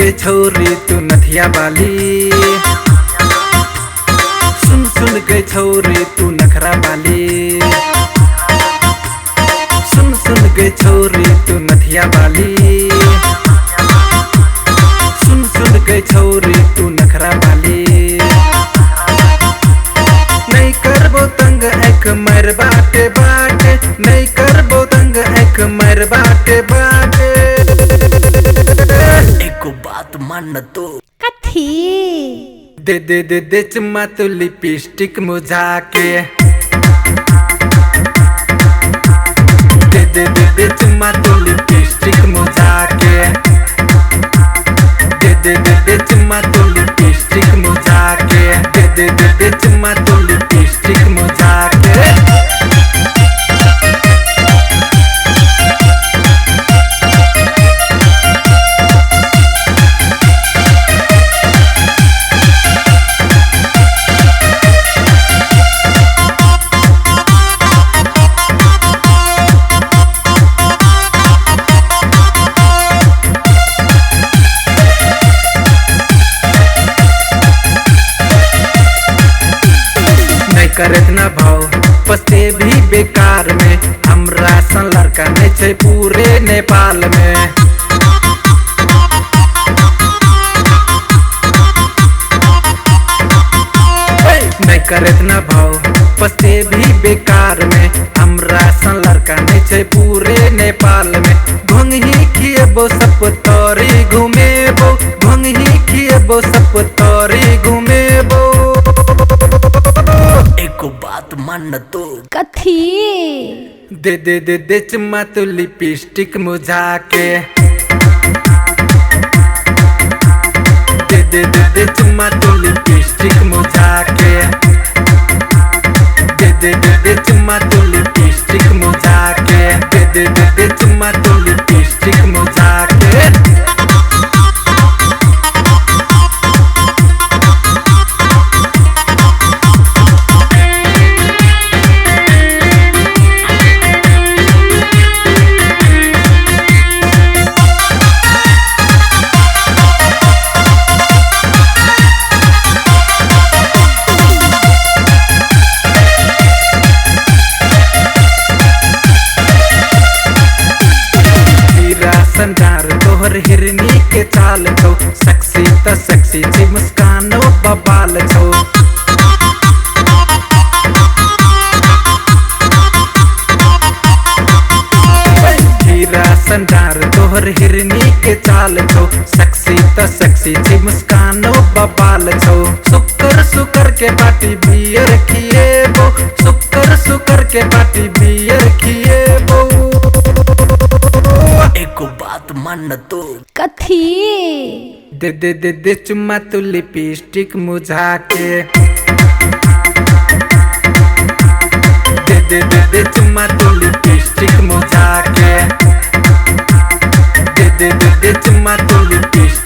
गई छोरी तू नथिया वाली, सुन गई छोरी तू नखरा वाली, सुन गई छोरी तू नथिया वाली, सुन गई छोरी तू नखरा वाली। नहीं करबो तंग एक मर बाटे बाटे, नहीं करबो तंग एक मर बाटे बाटे। एको बात मान तो कथी दे चुम्मा तू लिपस्टिक मुझा के, दे चुम्मा तू लिपस्टिक मुझा के, दे चुम्मा तू लिपस्टिक मुझा के, दे चुम्मा तू लिपस्टिक मुझा के। करत ना भाव पस्ते भी बेकार में, हमरा सन लड़का नहीं छे पूरे नेपाल में। नहीं करत ना भाव पस्ते भी बेकार में, हमरा सन लड़का नहीं छे पूरे नेपाल में। घोंघी खिएबो सब तोरी घूमेबो, घोंघी खिएबो सब तोरी घूमेबो। एको बात मान तो कथी दे चुम्मा तू लिपस्टिक मुझा के, दे चुम्मा तू लिपस्टिक मुझा के, दे चुम्मा तू लिपस्टिक मुझा के, दे चुम्मा तू लिपस्टिक मुझा के। संजार तोहर हिरनी के चाल छो, सेक्सी त सेक्सी छी मुस्कानो बबाल छो। हीरा संजार तोहर हिरनी के चाल छो, सेक्सी त सेक्सी छी मुस्कानो बबाल छो। सुकर सुकर के पार्टी बियर खिएबो, सुकर सुकर के पार्टी बियर खिएबो। एको बात मान तो कथी दे चुम्मा तू लिपस्टिक मुझा के, दे चुम्मा तू लिपस्टिक मुझा के, दे चुम्मा तू लिपस्टिक